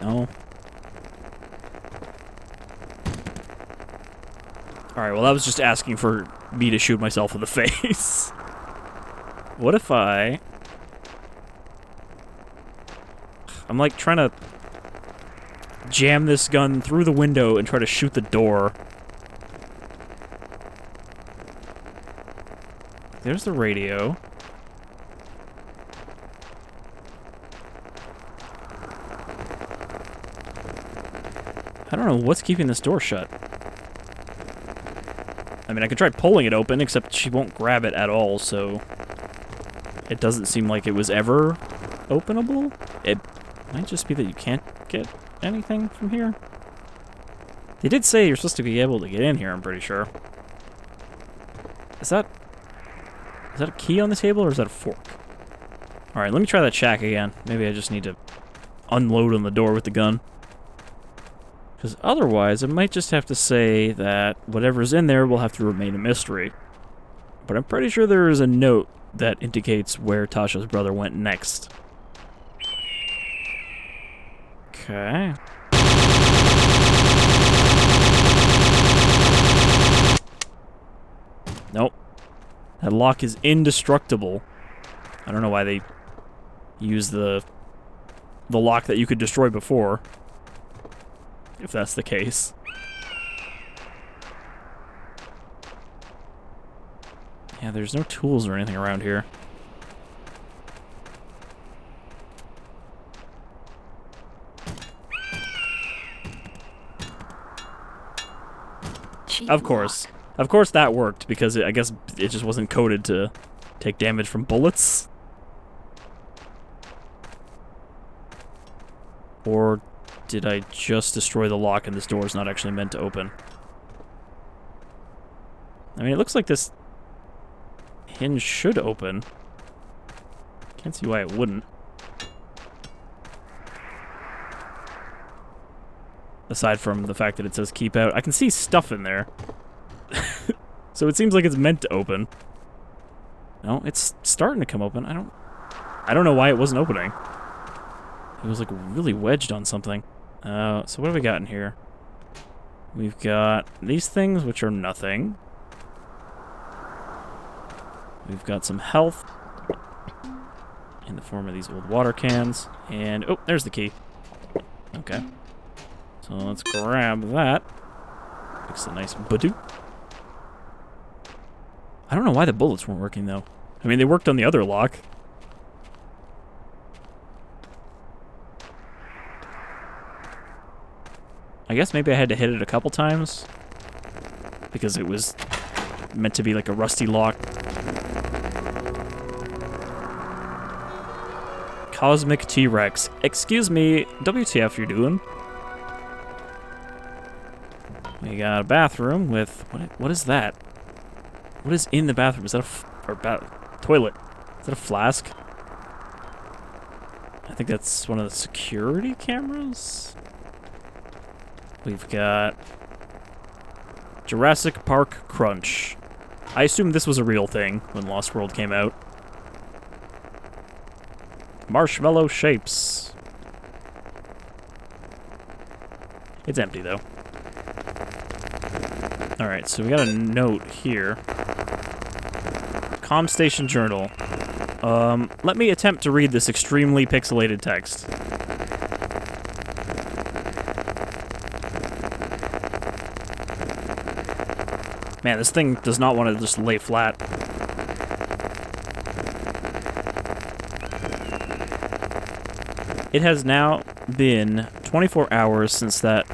S1: No. Alright, well that was just asking for me to shoot myself in the face. What if I'm like trying to jam this gun through the window and try to shoot the door. There's the radio. I don't know what's keeping this door shut. I mean, I could try pulling it open, except she won't grab it at all, so... It doesn't seem like it was ever openable? It might just be that you can't get anything from here. They did say you're supposed to be able to get in here, I'm pretty sure. Is that a key on the table, or is that a fork? Alright, let me try that shack again. Maybe I just need to unload on the door with the gun. Because otherwise, I might just have to say that whatever's in there will have to remain a mystery. But I'm pretty sure there is a note that indicates where Tasha's brother went next. Okay. Nope. That lock is indestructible. I don't know why they use the lock that you could destroy before. If that's the case. Yeah, there's no tools or anything around here. Of course. Of course that worked, because I guess it just wasn't coded to take damage from bullets. Or did I just destroy the lock and this door is not actually meant to open? I mean, it looks like this hinge should open. Can't see why it wouldn't. Aside from the fact that it says keep out. I can see stuff in there. So it seems like it's meant to open. No, it's starting to come open. I don't know why it wasn't opening. It was like really wedged on something. So what have we got in here? We've got these things, which are nothing. We've got some health in the form of these old water cans. And, oh, there's the key. Okay. So let's grab that. Makes a nice badoo. I don't know why the bullets weren't working, though. I mean, they worked on the other lock. I guess maybe I had to hit it a couple times. Because it was meant to be like a rusty lock. Cosmic T-Rex. Excuse me, WTF you're doing? We got a bathroom with... What is that? What is in the bathroom? Is that toilet? Is that a flask? I think that's one of the security cameras. We've got Jurassic Park Crunch. I assumed this was a real thing when Lost World came out. Marshmallow shapes. It's empty, though. Alright, so we got a note here. Comm Station Journal. Let me attempt to read this extremely pixelated text. Man, this thing does not want to just lay flat. It has now been 24 hours since that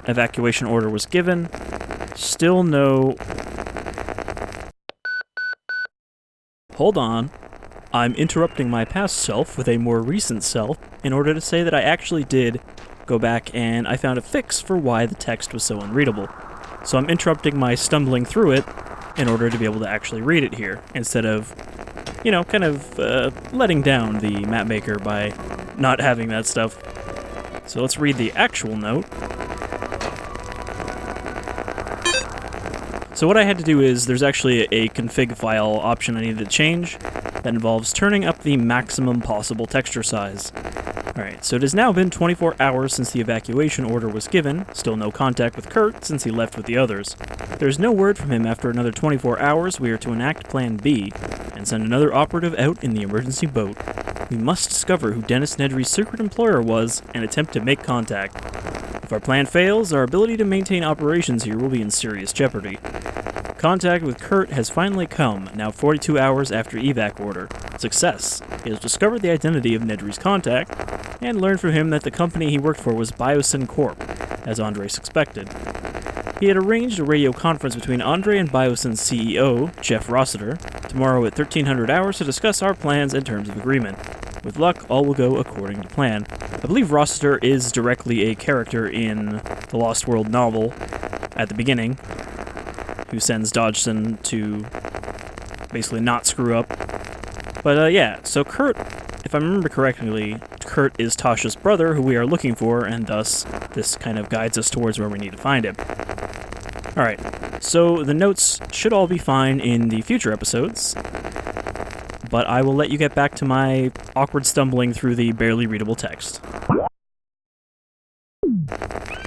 S1: evacuation order was given. Still no... Hold on. I'm interrupting my past self with a more recent self in order to say that I actually did go back and I found a fix for why the text was so unreadable. So I'm interrupting my stumbling through it in order to be able to actually read it here, instead of, you know, kind of letting down the map maker by not having that stuff. So let's read the actual note. So what I had to do is, there's actually a config file option I needed to change that involves turning up the maximum possible texture size. Alright, so it has now been 24 hours since the evacuation order was given, still no contact with Kurt since he left with the others. There's no word from him after another 24 hours. We are to enact Plan B, and send another operative out in the emergency boat. We must discover who Dennis Nedry's secret employer was, and attempt to make contact. If our plan fails, our ability to maintain operations here will be in serious jeopardy. Contact with Kurt has finally come, now 42 hours after evac order. Success. He has discovered the identity of Nedry's contact, and learned from him that the company he worked for was Biosyn Corp, as Andre suspected. He had arranged a radio conference between Andre and Biosyn's CEO, Jeff Rossiter, tomorrow at 1300 hours to discuss our plans and terms of agreement. With luck, all will go according to plan. I believe Rossiter is directly a character in the Lost World novel at the beginning, who sends Dodgson to basically not screw up. But yeah, so Kurt, if I remember correctly, Kurt is Tasha's brother, who we are looking for, and thus this kind of guides us towards where we need to find him. Alright, so the notes should all be fine in the future episodes, but I will let you get back to my awkward stumbling through the barely readable text.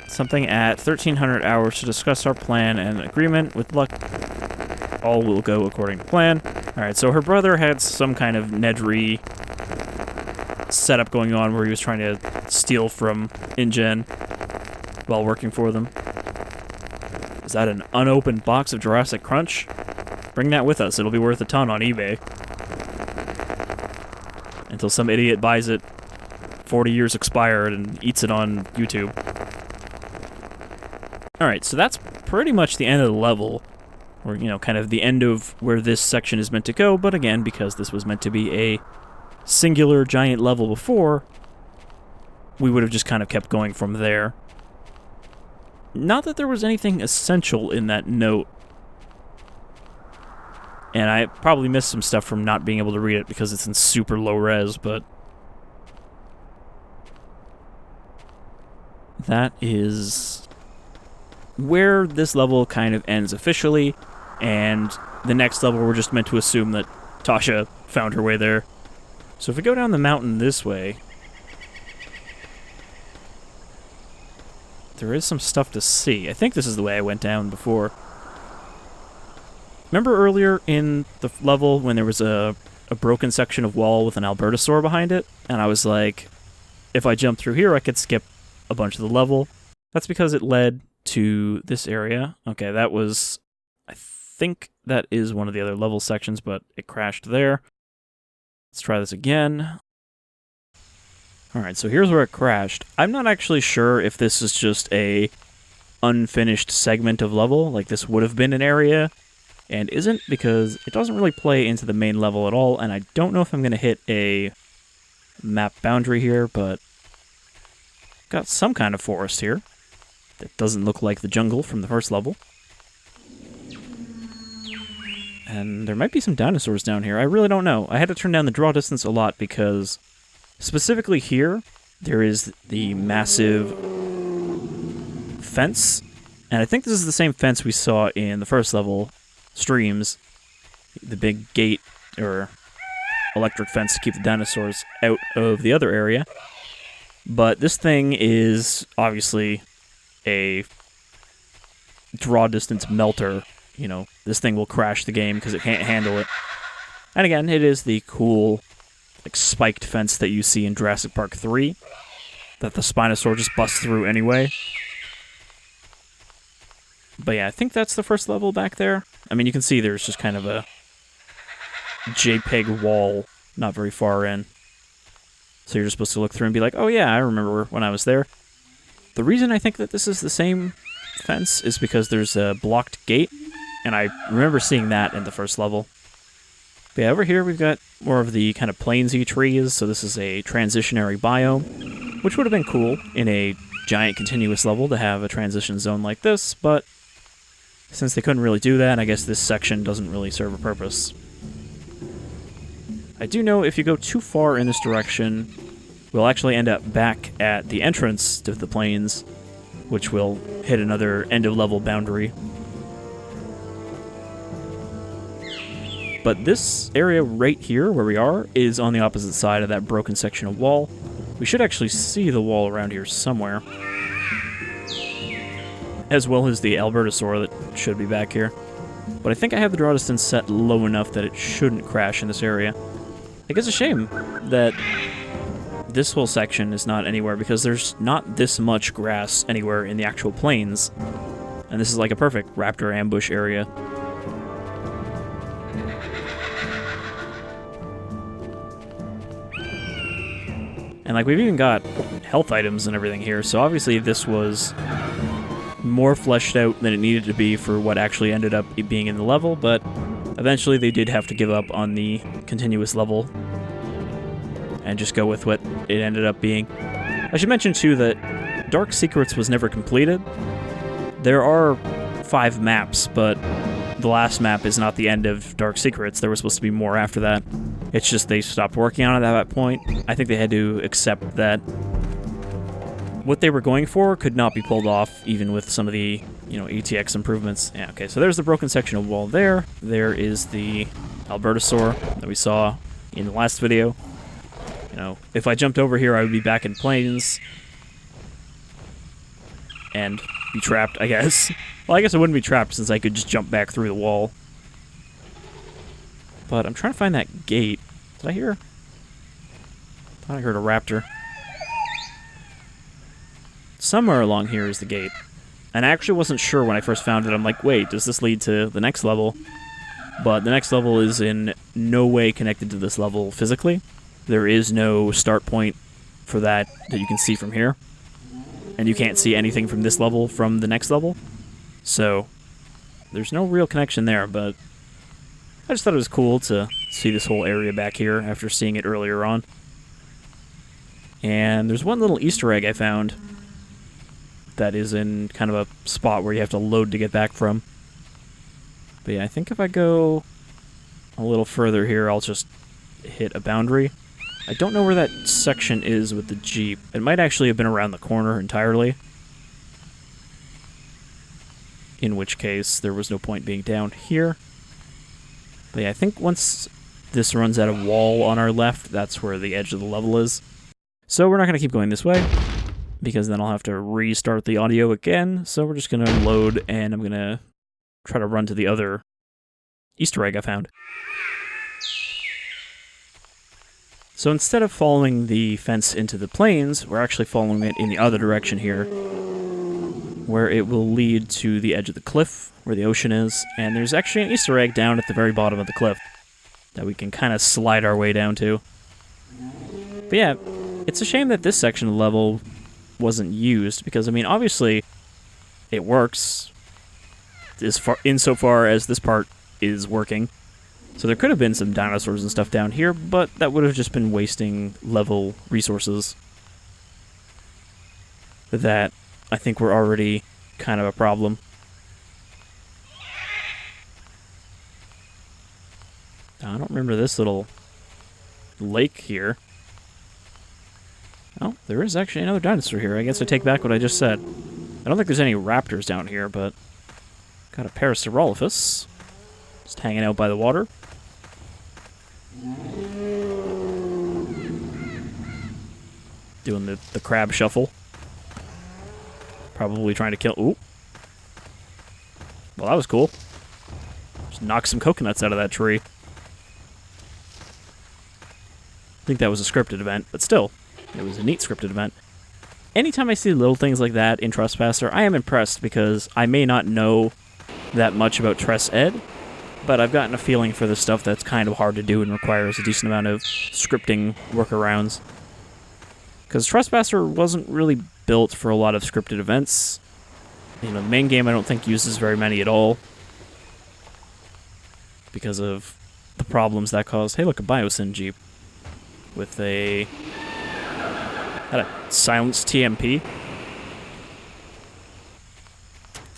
S1: Something at 1300 hours to discuss our plan and agreement. With luck, all will go according to plan. Alright, so her brother had some kind of Nedry setup going on where he was trying to steal from InGen while working for them. Is that an unopened box of Jurassic Crunch? Bring that with us, it'll be worth a ton on eBay. Until some idiot buys it 40 years expired and eats it on YouTube. Alright, so that's pretty much the end of the level. Or, you know, kind of the end of where this section is meant to go, but again, because this was meant to be a singular giant level before, we would have just kind of kept going from there. Not that there was anything essential in that note. And I probably missed some stuff from not being able to read it because it's in super low res, but that is where this level kind of ends officially, and the next level we're just meant to assume that Tasha found her way there. So if we go down the mountain this way, there is some stuff to see. I think this is the way I went down before. Remember earlier in the level when there was a broken section of wall with an Albertosaur behind it? And I was like, if I jump through here, I could skip a bunch of the level. That's because it led to this area. Okay, that was... I think that is one of the other level sections, but it crashed there. Let's try this again. Alright, so here's where it crashed. I'm not actually sure if this is just a unfinished segment of level, like this would have been an area, and isn't, because it doesn't really play into the main level at all, and I don't know if I'm going to hit a map boundary here, but got some kind of forest here that doesn't look like the jungle from the first level. And there might be some dinosaurs down here. I really don't know. I had to turn down the draw distance a lot because specifically here, there is the massive fence. And I think this is the same fence we saw in the first level streams. The big gate or electric fence to keep the dinosaurs out of the other area. But this thing is obviously a draw distance melter. You know, this thing will crash the game because it can't handle it. And again, it is the cool, like, spiked fence that you see in Jurassic Park 3 that the Spinosaur just busts through anyway. But yeah, I think that's the first level back there. I mean, you can see there's just kind of a JPEG wall not very far in. So you're just supposed to look through and be like, oh yeah, I remember when I was there. The reason I think that this is the same fence is because there's a blocked gate. And I remember seeing that in the first level. But yeah, over here we've got more of the kind of plainsy trees, so this is a transitionary biome, which would have been cool in a giant continuous level to have a transition zone like this, but since they couldn't really do that, I guess this section doesn't really serve a purpose. I do know if you go too far in this direction, we'll actually end up back at the entrance to the plains, which will hit another end-of-level boundary. But this area right here, where we are, is on the opposite side of that broken section of wall. We should actually see the wall around here somewhere. As well as the Albertosaur that should be back here. But I think I have the draw distance set low enough that it shouldn't crash in this area. I think it's a shame that this whole section is not anywhere, because there's not this much grass anywhere in the actual plains. And this is like a perfect raptor ambush area. And like, we've even got health items and everything here, so obviously this was more fleshed out than it needed to be for what actually ended up being in the level, but eventually they did have to give up on the continuous level and just go with what it ended up being. I should mention too that Dark Secrets was never completed. There are 5 maps, but the last map is not the end of Dark Secrets. There was supposed to be more after that. It's just they stopped working on it at that point. I think they had to accept that what they were going for could not be pulled off, even with some of the, ATX improvements. Yeah, okay, so there's the broken section of wall there. There is the Albertosaur that we saw in the last video. If I jumped over here, I would be back in plains and be trapped, I guess. Well, I guess I wouldn't be trapped since I could just jump back through the wall. But I'm trying to find that gate. Did I hear? I thought I heard a raptor. Somewhere along here is the gate. And I actually wasn't sure when I first found it. I'm like, wait, does this lead to the next level? But the next level is in no way connected to this level physically. There is no start point for that you can see from here. And you can't see anything from this level from the next level. So, there's no real connection there, but I just thought it was cool to see this whole area back here after seeing it earlier on. And there's one little Easter egg I found that is in kind of a spot where you have to load to get back from. But yeah, I think if I go a little further here, I'll just hit a boundary. I don't know where that section is with the Jeep. It might actually have been around the corner entirely. In which case, there was no point being down here. But yeah, I think once this runs out of wall on our left, that's where the edge of the level is. So we're not going to keep going this way, because then I'll have to restart the audio again. So we're just going to load, and I'm going to try to run to the other Easter egg I found. So instead of following the fence into the plains, we're actually following it in the other direction here, where it will lead to the edge of the cliff, where the ocean is, and there's actually an Easter egg down at the very bottom of the cliff that we can kind of slide our way down to. But yeah, it's a shame that this section of the level wasn't used, because, I mean, obviously, it works insofar as this part is working. So there could have been some dinosaurs and stuff down here, but that would have just been wasting level resources that I think were already kind of a problem. I don't remember this little lake here. Oh, there is actually another dinosaur here. I guess I take back what I just said. I don't think there's any raptors down here, but got a Parasaurolophus just hanging out by the water. Doing the crab shuffle. Probably trying to kill... Ooh. Well, that was cool. Just knocked some coconuts out of that tree. I think that was a scripted event, but still, it was a neat scripted event. Anytime I see little things like that in Trespasser, I am impressed because I may not know that much about Tres Ed, but I've gotten a feeling for the stuff that's kind of hard to do and requires a decent amount of scripting workarounds. Because Trespasser wasn't really built for a lot of scripted events. You know, the main game I don't think uses very many at all because of the problems that caused. Hey, look, a Biosyn Jeep with a... Had a silenced TMP.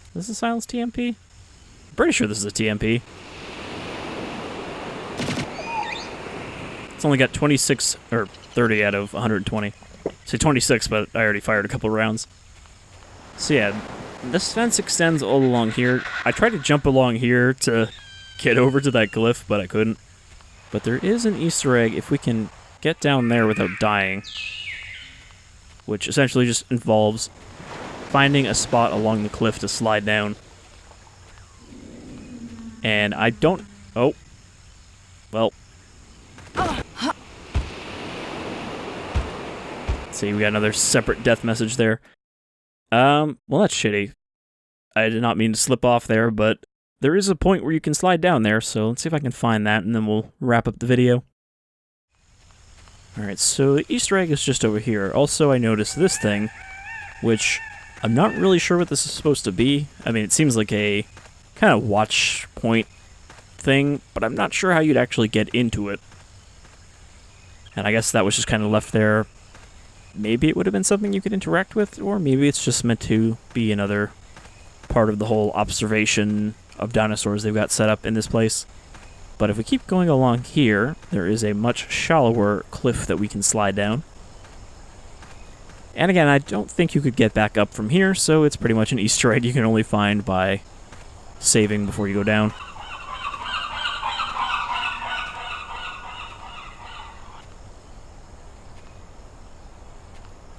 S1: Is this a silenced TMP? I'm pretty sure this is a TMP. It's only got 26 or 30 out of 120. Say 26, but I already fired a couple rounds. So yeah, this fence extends all along here. I tried to jump along here to get over to that glyph, but I couldn't. But there is an Easter egg if we can get down there without dying, which essentially just involves finding a spot along the cliff to slide down. And I don't... Oh. Well. See, we got another separate death message there. Well, that's shitty. I did not mean to slip off there, but there is a point where you can slide down there, so let's see if I can find that, and then we'll wrap up the video. Alright, so the Easter egg is just over here. Also, I noticed this thing, which I'm not really sure what this is supposed to be. I mean, it seems like a kind of watch point thing, but I'm not sure how you'd actually get into it. And I guess that was just kind of left there. Maybe it would have been something you could interact with, or maybe it's just meant to be another part of the whole observation of dinosaurs they've got set up in this place. But if we keep going along here, there is a much shallower cliff that we can slide down. And again, I don't think you could get back up from here, so it's pretty much an Easter egg you can only find by saving before you go down.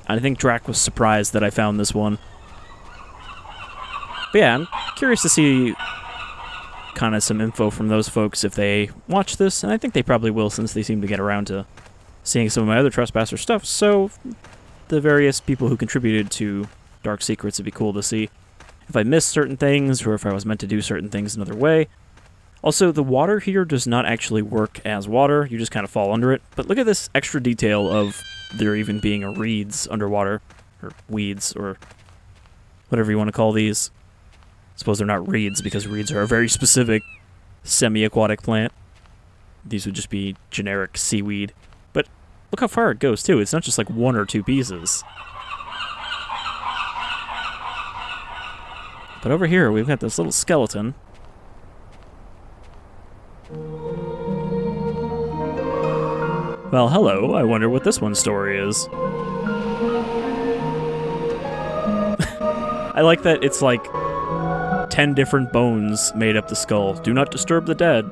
S1: I think Drac was surprised that I found this one. But yeah, I'm curious to see kind of some info from those folks if they watch this, and I think they probably will since they seem to get around to seeing some of my other Trespasser stuff, so the various people who contributed to Dark Secrets would be cool to see if I missed certain things or if I was meant to do certain things another way. Also, the water here does not actually work as water, you just kind of fall under it, but look at this extra detail of there even being a reeds underwater, or weeds, or whatever you want to call these. I suppose they're not reeds because reeds are a very specific semi-aquatic plant. These would just be generic seaweed. But look how far it goes, too. It's not just like one or two pieces. But over here, we've got this little skeleton. Well, hello. I wonder what this one's story is. I like that it's like 10 different bones made up the skull. Do not disturb the dead.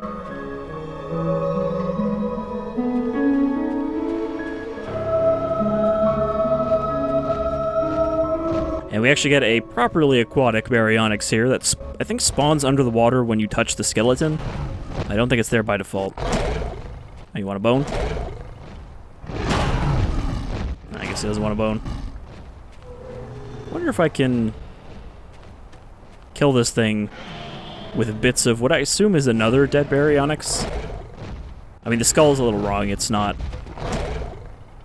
S1: And we actually get a properly aquatic Baryonyx here that I think spawns under the water when you touch the skeleton. I don't think it's there by default. Oh, you want a bone? I guess he doesn't want a bone. I wonder if I can kill this thing with bits of what I assume is another dead Baryonyx. I mean, the skull is a little wrong. It's not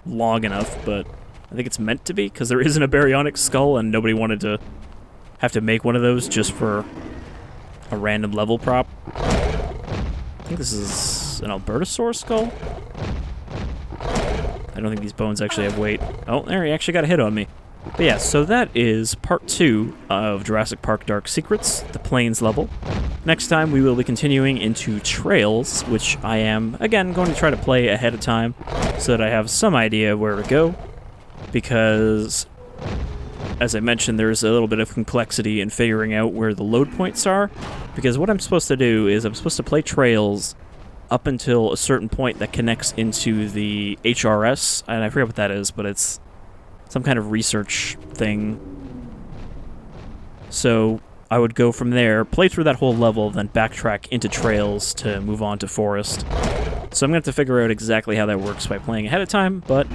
S1: long enough, but I think it's meant to be, because there isn't a Baryonyx skull, and nobody wanted to have to make one of those just for a random level prop. I think this is an Albertosaur skull. I don't think these bones actually have weight. Oh, there, he actually got a hit on me. But yeah, so that is part 2 of Jurassic Park Dark Secrets, the Plains level. Next time we will be continuing into Trails, which I am, again, going to try to play ahead of time so that I have some idea of where to go, because, as I mentioned, there's a little bit of complexity in figuring out where the load points are, because what I'm supposed to do is I'm supposed to play Trails up until a certain point that connects into the HRS, and I forget what that is, but it's some kind of research thing. So I would go from there, play through that whole level, then backtrack into Trails to move on to Forest. So I'm going to have to figure out exactly how that works by playing ahead of time, but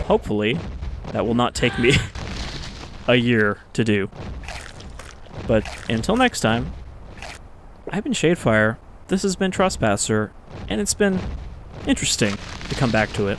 S1: hopefully that will not take me a year to do. But until next time, I've been Shadefire, this has been Trespasser, and it's been interesting to come back to it.